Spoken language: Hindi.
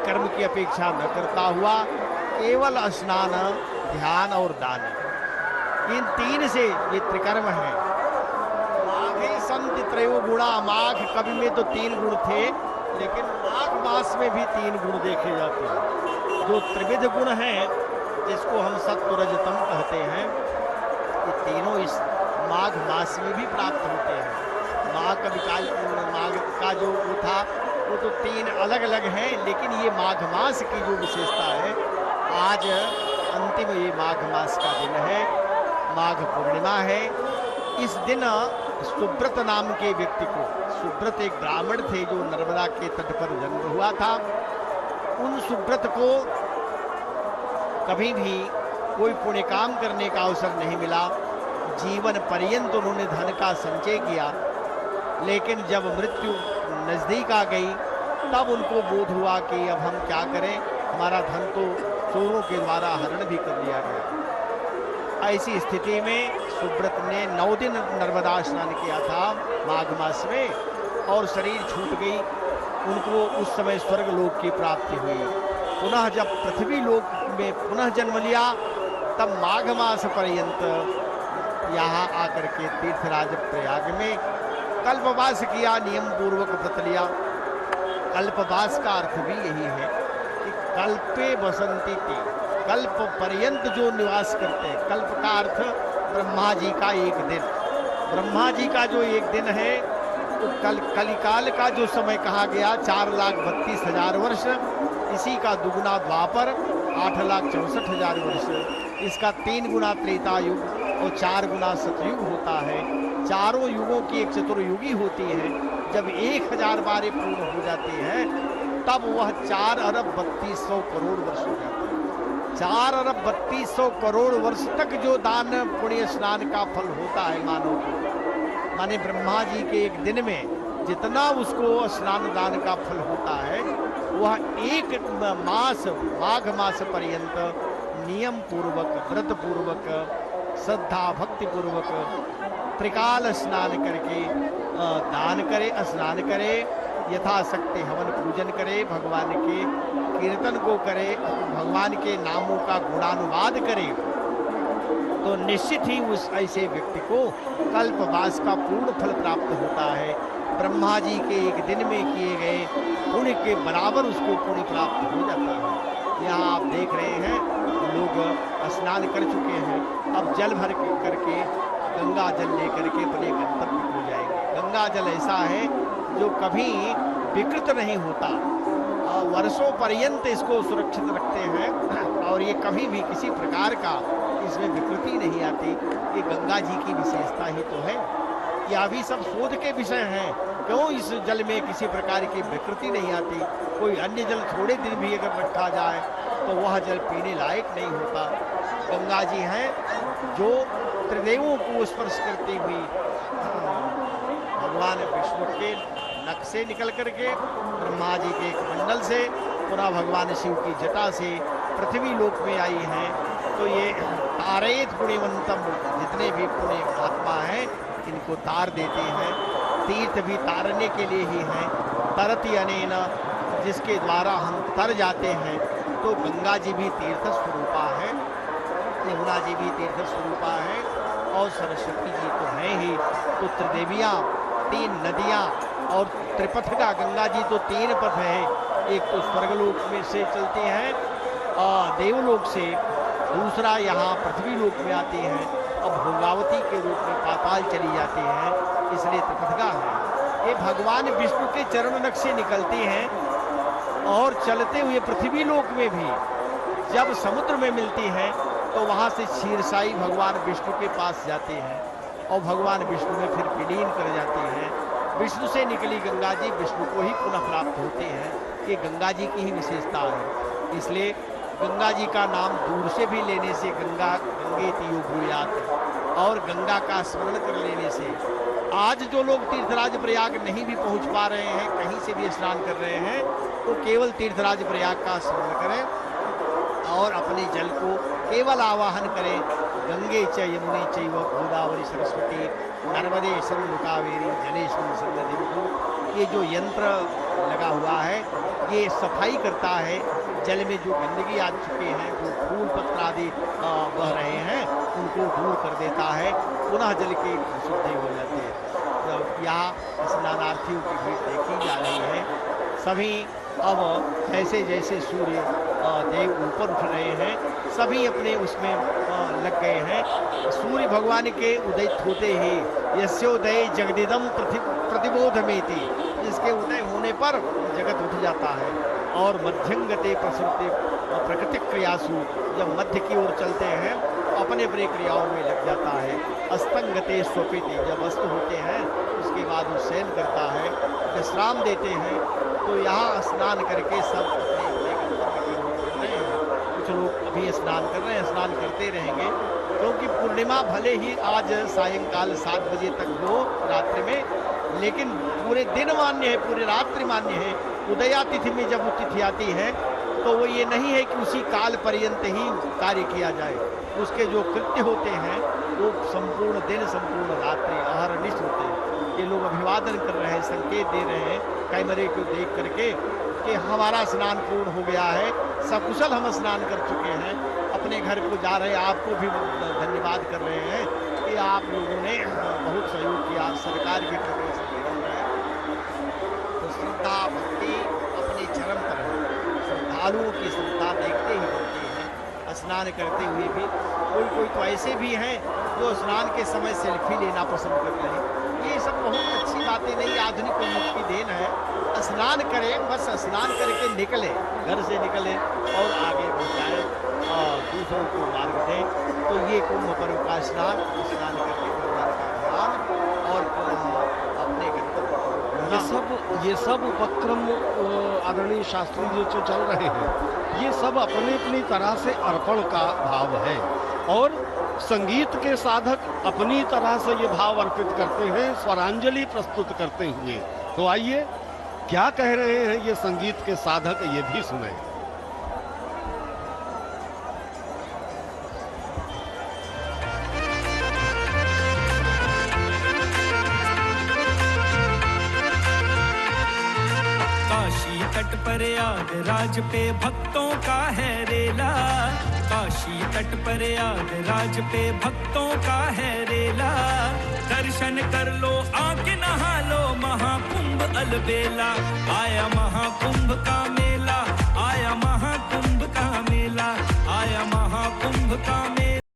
कर्म की अपेक्षा न करता हुआ केवल स्नान, ध्यान और दान, इन तीन से ये त्रिकर्म है। माघे संत त्रयो गुणा, माघ कवि में तो 3 गुण थे, लेकिन माघ मास में भी 3 गुण देखे जाते हैं। जो त्रिविध गुण हैं, जिसको हम सत्व रजतम कहते हैं, ये तीनों इस माघ मास में भी प्राप्त होते हैं। माघ का जो वो था वो तो 3 अलग अलग हैं, लेकिन ये माघ मास की जो विशेषता है, आज अंतिम ये माघ मास का दिन है, माघ पूर्णिमा है। इस दिन सुब्रत नाम के व्यक्ति को, सुब्रत एक ब्राह्मण थे जो नर्मदा के तट पर जन्म हुआ था, उन सुब्रत को कभी भी कोई पुण्य काम करने का अवसर नहीं मिला। जीवन पर्यंत उन्होंने धन का संचय किया, लेकिन जब मृत्यु नजदीक आ गई तब उनको बोध हुआ कि अब हम क्या करें, हमारा धन तो चोरों के द्वारा हरण भी कर लिया गया। ऐसी स्थिति में सुब्रत ने 9 दिन नर्मदा स्नान किया था माघ मास में, और शरीर छूट गई। उनको उस समय स्वर्ग लोक की प्राप्ति हुई। पुनः जब पृथ्वी लोक में पुनः जन्म लिया, तब माघ मास पर्यंत यहाँ आकर के तीर्थराज प्रयाग में कल्पवास किया, नियम पूर्वक व्रत लिया। कल्पवास का अर्थ भी यही है कि कल्पे बसंती थी, कल्प पर्यंत जो निवास करते हैं। कल्प का अर्थ ब्रह्मा जी का एक दिन, ब्रह्मा जी का जो एक दिन है, तो कलिकाल का जो समय कहा गया 4,32,000 वर्ष, इसी का दुगुना द्वापर 8,64,000 वर्ष, इसका 3 गुना त्रेता युग और 4 गुना सतयुग होता है। चारों युगों की एक चतुर्युगी होती है। जब 1000 बारें पूर्ण हो जाती हैं, तब वह 4 अरब 3200 करोड़ वर्ष हो जाते हैं। 4 अरब 3200 करोड़ वर्ष तक जो दान पुण्य स्नान का फल होता है मानव को, माने ब्रह्मा जी के एक दिन में जितना उसको स्नान दान का फल होता है, वह एक मास माघ मास पर्यंत नियम पूर्वक, व्रत पूर्वक, श्रद्धा भक्ति पूर्वक त्रिकाल स्नान करके दान करे, स्नान करे, यथाशक्ति हवन पूजन करे, भगवान के कीर्तन को करे, भगवान के नामों का गुणानुवाद करे, तो निश्चित ही उस ऐसे व्यक्ति को कल्पवास का पूर्ण फल प्राप्त होता है। ब्रह्मा जी के एक दिन में किए गए पुण्य के बराबर उसको पुण्य प्राप्त हो जाता है। यहाँ आप देख रहे हैं लोग स्नान कर चुके हैं, अब जल भर करके गंगा जल लेकर के अपने गंतव्य को जाएंगे। गंगा जल ऐसा है जो कभी विकृत नहीं होता, वर्षों पर्यंत इसको सुरक्षित रखते हैं, और ये कभी भी किसी प्रकार का इसमें विकृति नहीं आती। ये गंगा जी की विशेषता ही तो है। यह भी सब शोध के विषय हैं, क्यों इस जल में किसी प्रकार की विकृति नहीं आती। कोई अन्य जल थोड़े दिन भी अगर रखा जाए तो वह जल पीने लायक नहीं होता। गंगा जी हैं जो त्रिदेवों को स्पर्श करती हुई भगवान विष्णु के नख से निकल करके, ब्रह्मा जी के एक मंडल से, पुनः भगवान शिव की जटा से पृथ्वी लोक में आई हैं। तो ये तारेत पुण्यवंतम, जितने भी पुण्य आत्मा हैं इनको तार देते हैं। तीर्थ भी तारने के लिए ही हैं। तरति अनेन, जिसके द्वारा हम तर जाते हैं। तो गंगा जी भी तीर्थ स्वरूपा है, यमुना जी भी तीर्थ स्वरूपा है, और सरस्वती जी तो हैं ही। तो त्रिदेवियाँ, 3 नदियाँ और त्रिपथ का, गंगा जी तो 3 पथ है। एक तो स्वर्गलोक में से चलती हैं देवलोक से, दूसरा यहाँ पृथ्वी लोक में आती हैं, और भोगावती के रूप में पाताल चली जाती हैं, इसलिए त्रिपथगा है। ये भगवान विष्णु के चरण नख से निकलती हैं, और चलते हुए पृथ्वी लोक में भी जब समुद्र में मिलती हैं तो वहाँ से क्षीरसाई भगवान विष्णु के पास जाते हैं, और भगवान विष्णु में फिर विलीन कर जाते हैं। विष्णु से निकली गंगा जी विष्णु को ही पुनः प्राप्त होते हैं। ये गंगा जी की ही विशेषता है। इसलिए गंगा जी का नाम दूर से भी लेने से गंगा गंगेति यो ब्रूयात्, और गंगा का स्मरण कर लेने से आज जो लोग तीर्थराज प्रयाग नहीं भी पहुंच पा रहे हैं, कहीं से भी स्नान कर रहे हैं, तो केवल तीर्थराज प्रयाग का स्मरण करें और अपने जल को केवल आवाहन करें। गंगे च यमुने चैव गोदावरी सरस्वती नर्मदे सिंधु कावेरी जलेस्मिन् सन्निधिं। ये जो यंत्र लगा हुआ है ये सफाई करता है। जल में जो गंदगी आ चुके हैं, जो फूल पत्र आदि बह रहे हैं, उनको दूर कर देता है, पुनः जल की शुद्धि हो जाती है। तो यहाँ स्नानार्थियों की भीड़ देखी जा रही है। सभी अब जैसे जैसे सूर्य देव ऊपर उठ रहे हैं, सभी अपने उसमें लग गए हैं। सूर्य भगवान के उदय होते ही यस्योदय जगदिदम प्रतिबोधमेति, जिसके उदय होने पर जगत उठ जाता है। और मध्यंगते प्रसृति प्रकृति क्रियासु, जब मध्य की ओर चलते हैं अपने अपने क्रियाओं में लग जाता है। अस्तंगते स्वपिति, जब अस्त होते हैं उसके बाद वो शयन करता है, विश्राम देते हैं। तो यहाँ स्नान करके सब अपने अपने गंतव्य की ओर बढ़ रहे हैं। कुछ लोग अभी स्नान कर रहे हैं, स्नान करते रहेंगे, क्योंकि पूर्णिमा भले ही आज सायंकाल 7 बजे तक हो रात्रि में, लेकिन पूरे दिन मान्य है, पूरे रात्रि मान्य है। उदया तिथि में जब वो तिथि आती है तो वो ये नहीं है कि उसी काल पर्यंत ही कार्य किया जाए। उसके जो कृत्य होते हैं वो संपूर्ण दिन संपूर्ण रात्रि अहरनिश होते हैं। ये लोग अभिवादन कर रहे हैं, संकेत दे रहे हैं कैमरे को देख करके कि हमारा स्नान पूर्ण हो गया है, सकुशल हम स्नान कर चुके हैं, अपने घर को जा रहे हैं। आपको भी धन्यवाद कर रहे हैं कि आप लोगों ने बहुत सहयोग किया, सरकार भी कर रही है। तो श्रद्धा भक्ति अपने चरम पर है। श्रद्धालुओं की श्रद्धा देखते ही बनती है। स्नान करते हुए भी कोई तो ऐसे भी हैं जो स्नान के समय सेल्फी लेना पसंद करते हैं। ये सब बहुत अच्छी बातें नहीं, आधुनिक उन्नति की देन है। स्नान करें, बस स्नान करके निकले, घर से निकले और आगे बढ़ जाए और दूसरों को मार्ग दें। तो ये कुंभ पर्व का स्नान करके भगवान का ध्यान और अपने गंतव्य को ये सब उपक्रम आदरणीय शास्त्री जी जो चल रहे हैं, ये सब अपनी अपनी तरह से अर्पण का भाव है और संगीत के साधक अपनी तरह से ये भाव अर्पित करते हैं, स्वरांजलि प्रस्तुत करते हुए। तो आइए क्या कह रहे हैं ये संगीत के साधक, ये भी सुने। तट पर राज पे भक्तों का है रेला, काशी तट पर राज पे भक्तों का है रेला। दर्शन कर लो, आके नहा लो, महाकुंभ अलबेला, आया महाकुंभ का मेला।